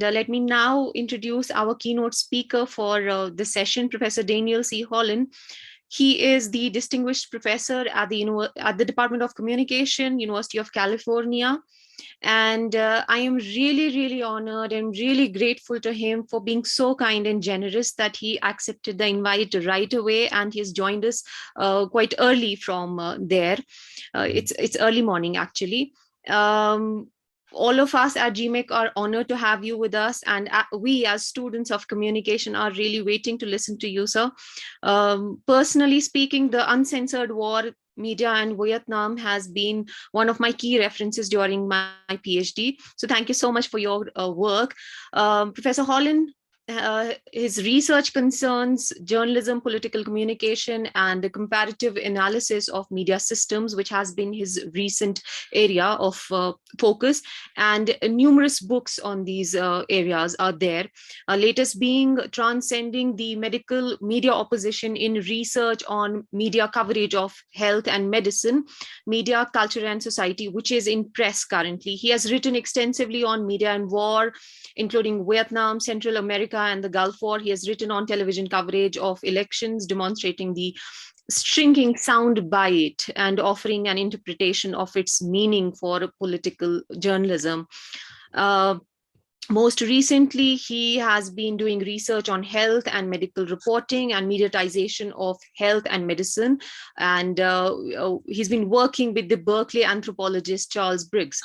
Let me now introduce our keynote speaker for this session, Professor Daniel C. Hallin. He is the distinguished professor at the Department of Communication, University of California. And I am really, really honored and really grateful to him for being so kind and generous that he accepted the invite right away, and he has joined us quite early from there. It's early morning, actually. All of us at GMEC are honored to have you with us, and we as students of communication are really waiting to listen to you, sir. Personally speaking, the uncensored war media in Vietnam has been one of my key references during my PhD. So thank you so much for your work. Professor Hallin, his research concerns journalism, political communication, and the comparative analysis of media systems, which has been his recent area of focus. And numerous books on these areas are there. Latest being Transcending the Medical Media Opposition in Research on Media Coverage of Health and Medicine, Media, Culture and Society, which is in press currently. He has written extensively on media and war, including Vietnam, Central America, and the Gulf War. He has written on television coverage of elections, demonstrating the shrinking sound bite and offering an interpretation of its meaning for political journalism. Most recently, he has been doing research on health and medical reporting and mediatization of health and medicine. And he's been working with the Berkeley anthropologist Charles Briggs.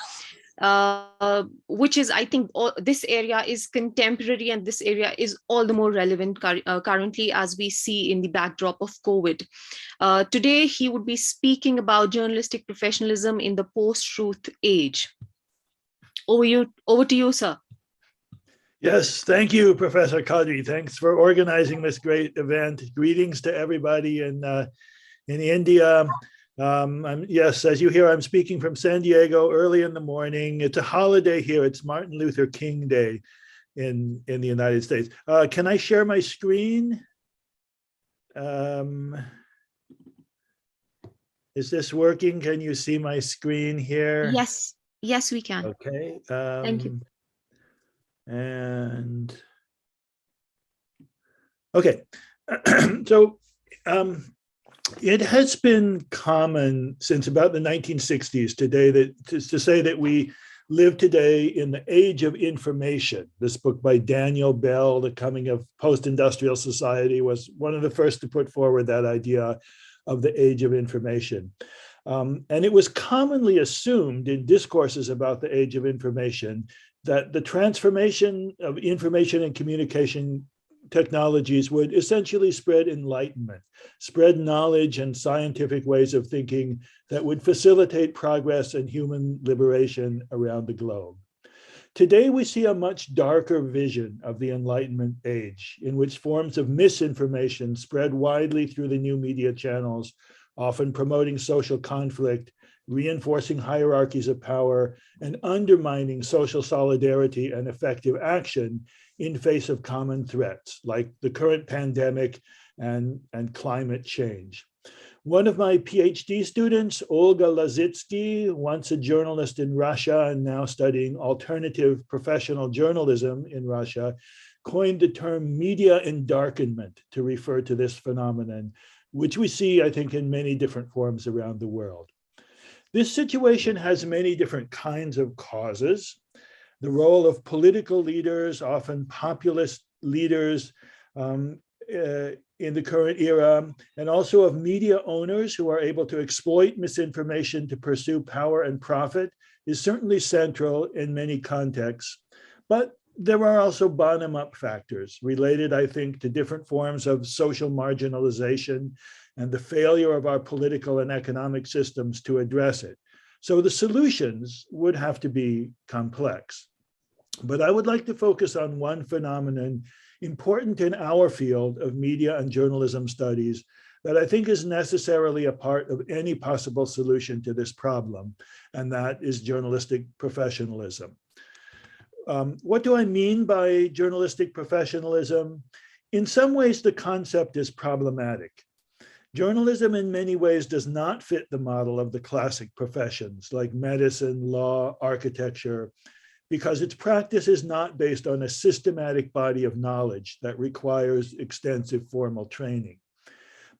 Which is, I think, this area is contemporary, and this area is all the more relevant currently as we see in the backdrop of COVID. Today, he would be speaking about journalistic professionalism in the post-truth age. Over to you, sir. Yes, thank you, Professor Kadri. Thanks for organizing this great event. Greetings to everybody in India. Yes, as you hear, I'm speaking from San Diego early in the morning. It's a holiday here. It's Martin Luther King Day in the United States. Can I share my screen? Is this working? Can you see my screen here? Yes, we can. Okay. Thank you. And okay, so it has been common since about the 1960s today to say that we live today in the age of information. This book by Daniel Bell, The Coming of Post-Industrial Society, was one of the first to put forward that idea of the age of information. And it was commonly assumed in discourses about the age of information that the transformation of information and communication technologies would essentially spread enlightenment, spread knowledge and scientific ways of thinking that would facilitate progress and human liberation around the globe. Today, we see a much darker vision of the Enlightenment age, in which forms of misinformation spread widely through the new media channels, often promoting social conflict, reinforcing hierarchies of power, and undermining social solidarity and effective action in face of common threats like the current pandemic and climate change. One of my PhD students, Olga Lazitsky, once a journalist in Russia and now studying alternative professional journalism in Russia, coined the term media endarkenment to refer to this phenomenon, which we see, I think, in many different forms around the world. This situation has many different kinds of causes. The role of political leaders, often populist leaders in the current era, and also of media owners who are able to exploit misinformation to pursue power and profit, is certainly central in many contexts. But there are also bottom-up factors related, I think, to different forms of social marginalization and the failure of our political and economic systems to address it. So the solutions would have to be complex. But I would like to focus on one phenomenon important in our field of media and journalism studies that I think is necessarily a part of any possible solution to this problem, and that is journalistic professionalism. What do I mean by journalistic professionalism? In some ways, the concept is problematic. Journalism in many ways does not fit the model of the classic professions like medicine, law, architecture, because its practice is not based on a systematic body of knowledge that requires extensive formal training.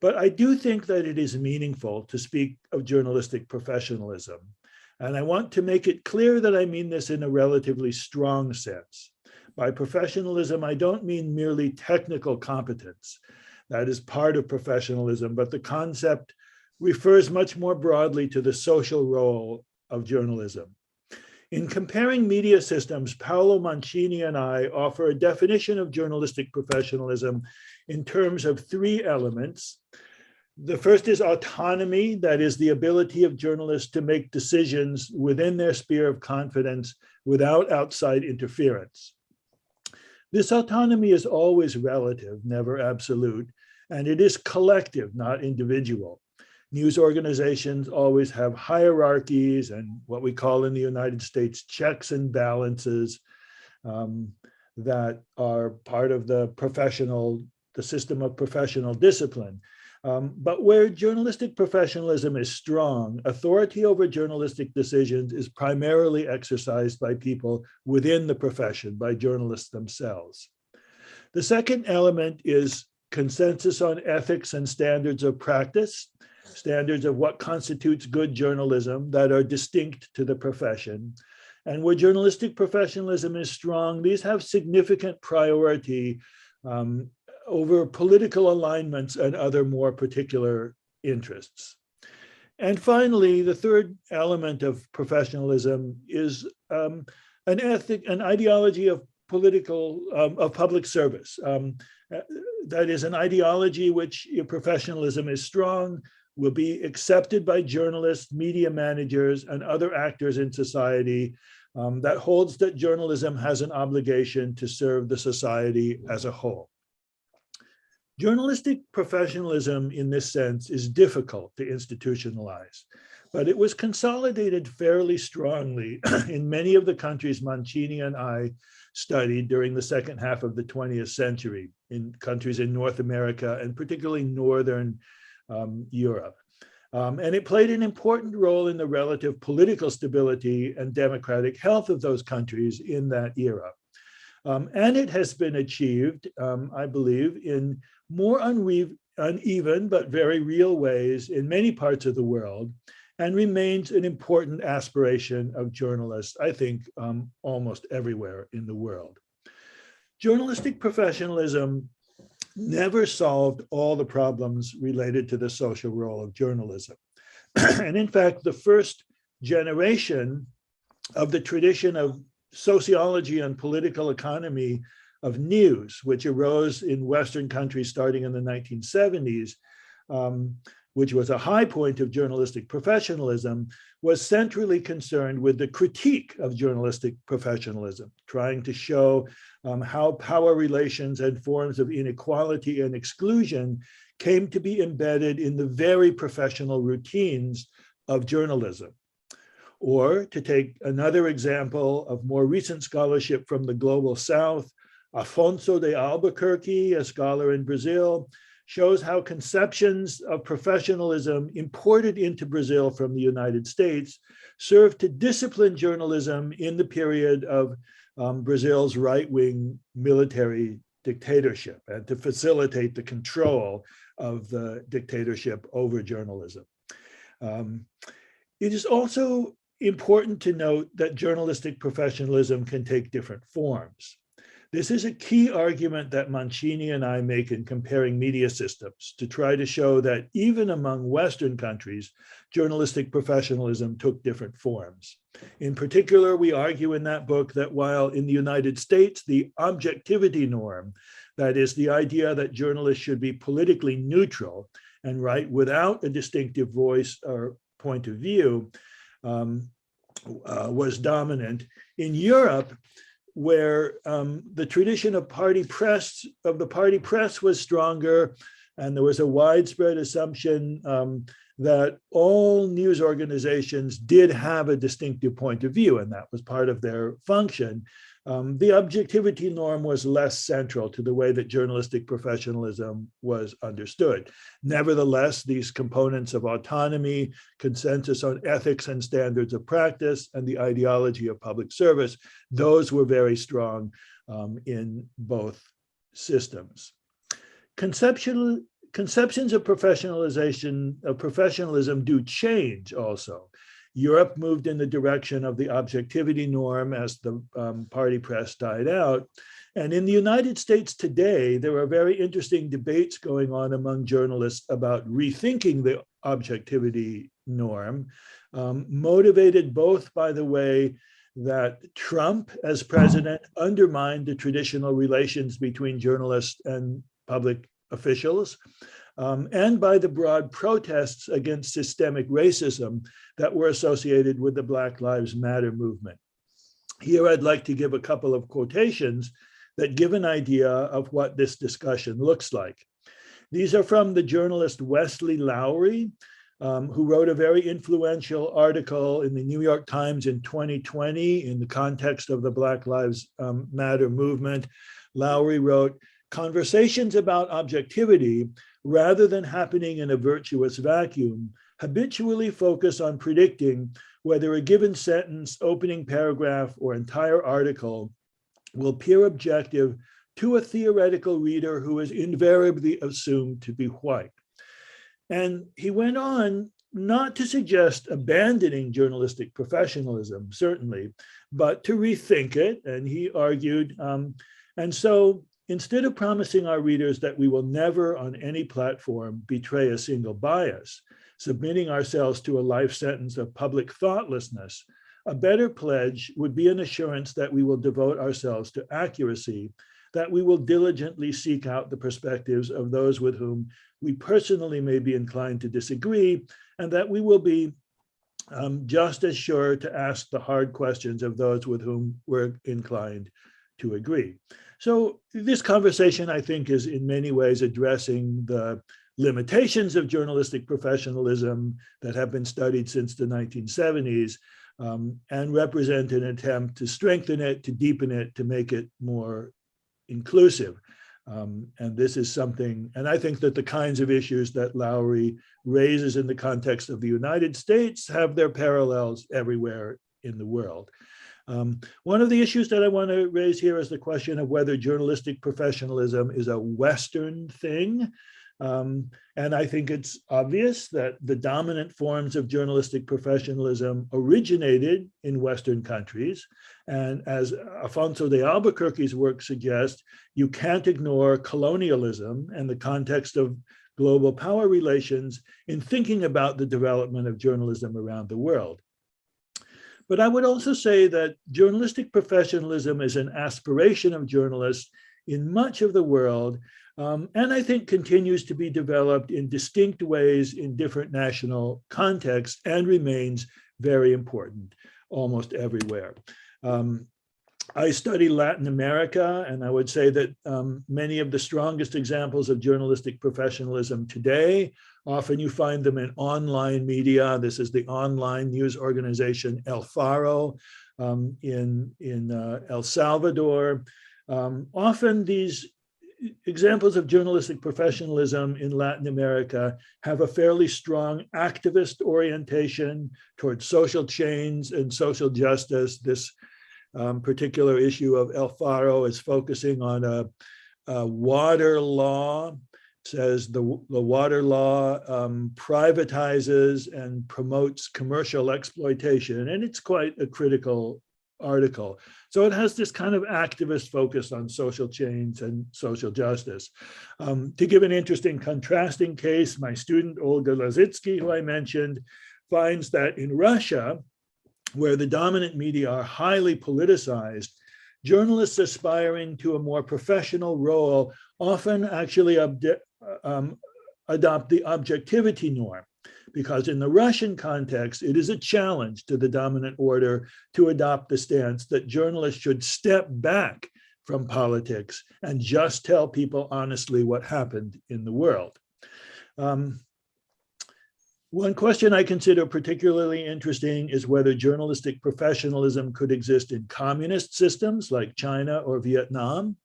But I do think that it is meaningful to speak of journalistic professionalism. And I want to make it clear that I mean this in a relatively strong sense. By professionalism, I don't mean merely technical competence. That is part of professionalism, but the concept refers much more broadly to the social role of journalism. In comparing media systems, Paolo Mancini and I offer a definition of journalistic professionalism in terms of three elements. The first is autonomy, that is the ability of journalists to make decisions within their sphere of confidence without outside interference. This autonomy is always relative, never absolute, and it is collective, not individual. News organizations always have hierarchies and what we call in the United States checks and balances that are part of the system of professional discipline. But where journalistic professionalism is strong, authority over journalistic decisions is primarily exercised by people within the profession, by journalists themselves. The second element is consensus on ethics and standards of practice, standards of what constitutes good journalism that are distinct to the profession. And where journalistic professionalism is strong, these have significant priority over political alignments and other more particular interests. And finally, the third element of professionalism is an ideology of public service. That is an ideology which, if professionalism is strong, will be accepted by journalists, media managers, and other actors in society that holds that journalism has an obligation to serve the society as a whole. Journalistic professionalism in this sense is difficult to institutionalize, but it was consolidated fairly strongly in many of the countries Mancini and I studied during the second half of the 20th century, in countries in North America and particularly Northern Europe. And it played an important role in the relative political stability and democratic health of those countries in that era. And it has been achieved, I believe, in more uneven but very real ways in many parts of the world, and remains an important aspiration of journalists, I think, almost everywhere in the world. Journalistic professionalism never solved all the problems related to the social role of journalism. And in fact, the first generation of the tradition of sociology and political economy of news, which arose in Western countries starting in the 1970s, which was a high point of journalistic professionalism, was centrally concerned with the critique of journalistic professionalism, trying to show how power relations and forms of inequality and exclusion came to be embedded in the very professional routines of journalism. Or to take another example of more recent scholarship from the Global South, Afonso de Albuquerque, a scholar in Brazil, shows how conceptions of professionalism imported into Brazil from the United States served to discipline journalism in the period of Brazil's right-wing military dictatorship and to facilitate the control of the dictatorship over journalism. It is also important to note that journalistic professionalism can take different forms. This is a key argument that Mancini and I make in comparing media systems to try to show that even among Western countries, journalistic professionalism took different forms. In particular, we argue in that book that while in the United States, the objectivity norm, that is the idea that journalists should be politically neutral and write without a distinctive voice or point of view, was dominant. In Europe, where the tradition of the party press was stronger, and there was a widespread assumption that all news organizations did have a distinctive point of view, and that was part of their function. The objectivity norm was less central to the way that journalistic professionalism was understood. Nevertheless, these components of autonomy, consensus on ethics and standards of practice, and the ideology of public service, those were very strong in both systems. Conceptions of professionalism do change also. Europe moved in the direction of the objectivity norm as the party press died out. And in the United States today, there are very interesting debates going on among journalists about rethinking the objectivity norm, motivated both by the way that Trump, as president, undermined the traditional relations between journalists and public officials, and by the broad protests against systemic racism that were associated with the Black Lives Matter movement. Here, I'd like to give a couple of quotations that give an idea of what this discussion looks like. These are from the journalist Wesley Lowery, who wrote a very influential article in the New York Times in 2020 in the context of the Black Lives Matter movement. Lowery wrote, "Conversations about objectivity, rather than happening in a virtuous vacuum, habitually focus on predicting whether a given sentence, opening paragraph, or entire article will appear objective to a theoretical reader who is invariably assumed to be white." And he went on not to suggest abandoning journalistic professionalism, certainly, but to rethink it. And he argued, and so instead of promising our readers that we will never on any platform betray a single bias, submitting ourselves to a life sentence of public thoughtlessness, a better pledge would be an assurance that we will devote ourselves to accuracy, that we will diligently seek out the perspectives of those with whom we personally may be inclined to disagree, and that we will be just as sure to ask the hard questions of those with whom we're inclined to agree. So this conversation, I think, is in many ways addressing the limitations of journalistic professionalism that have been studied since the 1970s, and represent an attempt to strengthen it, to deepen it, to make it more inclusive. And this is something, and I think that the kinds of issues that Lowery raises in the context of the United States have their parallels everywhere in the world. One of the issues that I want to raise here is the question of whether journalistic professionalism is a Western thing. And I think it's obvious that the dominant forms of journalistic professionalism originated in Western countries. And as Afonso de Albuquerque's work suggests, you can't ignore colonialism and the context of global power relations in thinking about the development of journalism around the world. But I would also say that journalistic professionalism is an aspiration of journalists in much of the world, and I think continues to be developed in distinct ways in different national contexts and remains very important almost everywhere. I study Latin America, and I would say that many of the strongest examples of journalistic professionalism today, often you find them in online media. This is the online news organization El Faro in El Salvador. Often these examples of journalistic professionalism in Latin America have a fairly strong activist orientation towards social change and social justice. This particular issue of El Faro is focusing on a water law. It says the water law privatizes and promotes commercial exploitation, and it's quite a critical article. So it has this kind of activist focus on social change and social justice. To give an interesting contrasting case, my student Olga Lazitsky, who I mentioned, finds that in Russia, where the dominant media are highly politicized, journalists aspiring to a more professional role often actually adopt the objectivity norm, because in the Russian context, it is a challenge to the dominant order to adopt the stance that journalists should step back from politics and just tell people honestly what happened in the world. One question I consider particularly interesting is whether journalistic professionalism could exist in communist systems like China or Vietnam.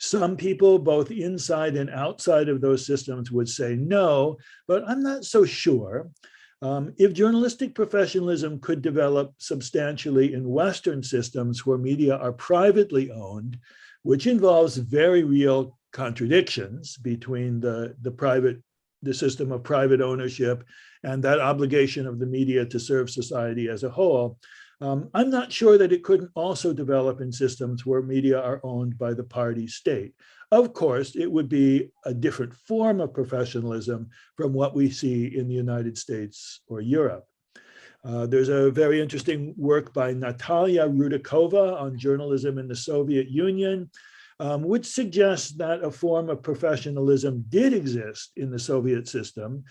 Some people, both inside and outside of those systems, would say no, but I'm not so sure. If journalistic professionalism could develop substantially in Western systems where media are privately owned, which involves very real contradictions between the system of private ownership and that obligation of the media to serve society as a whole, I'm not sure that it couldn't also develop in systems where media are owned by the party state. Of course, it would be a different form of professionalism from what we see in the United States or Europe. There's a very interesting work by Natalia Rudakova on journalism in the Soviet Union, which suggests that a form of professionalism did exist in the Soviet system,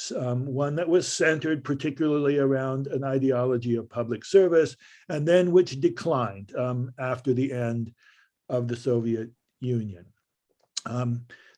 one that was centered particularly around an ideology of public service, and then which declined after the end of the Soviet Union.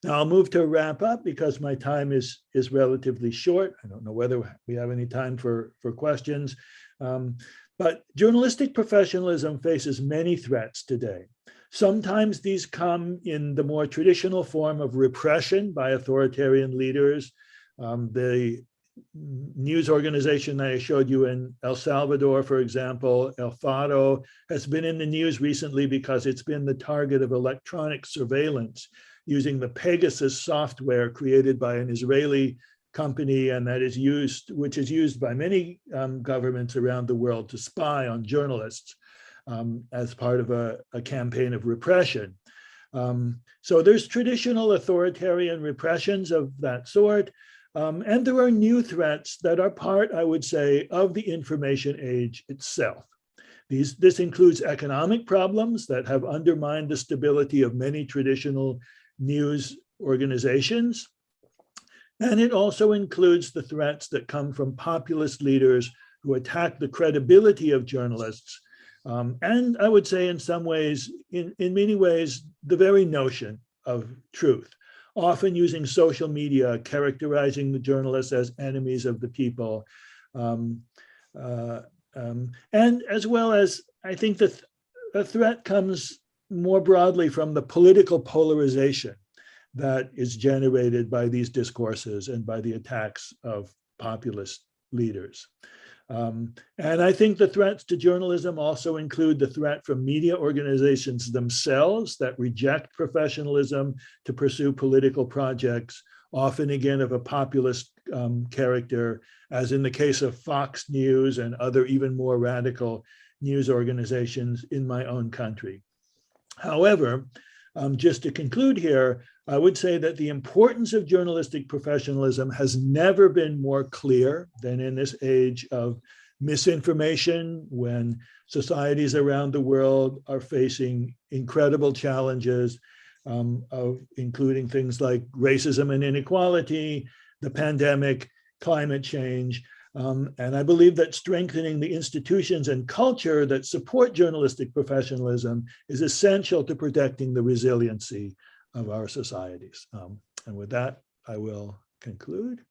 Now I'll move to wrap up because my time is relatively short. I don't know whether we have any time for questions, but journalistic professionalism faces many threats today. Sometimes these come in the more traditional form of repression by authoritarian leaders. The news organization that I showed you in El Salvador, for example, El Faro, has been in the news recently because it's been the target of electronic surveillance using the Pegasus software created by an Israeli company, and that is which is used by many governments around the world to spy on journalists as part of a campaign of repression. So there's traditional authoritarian repressions of that sort, and there are new threats that are part, I would say, of the information age itself. This includes economic problems that have undermined the stability of many traditional news organizations. And it also includes the threats that come from populist leaders who attack the credibility of journalists. And I would say in some ways, in many ways, the very notion of truth, often using social media, characterizing the journalists as enemies of the people. And as well as, I think that a threat comes more broadly from the political polarization that is generated by these discourses and by the attacks of populist leaders. And I think the threats to journalism also include the threat from media organizations themselves that reject professionalism to pursue political projects, often again of a populist character, as in the case of Fox News and other even more radical news organizations in my own country. However, just to conclude here, I would say that the importance of journalistic professionalism has never been more clear than in this age of misinformation, when societies around the world are facing incredible challenges, including things like racism and inequality, the pandemic, climate change. And I believe that strengthening the institutions and culture that support journalistic professionalism is essential to protecting the resiliency of our societies. And with that, I will conclude.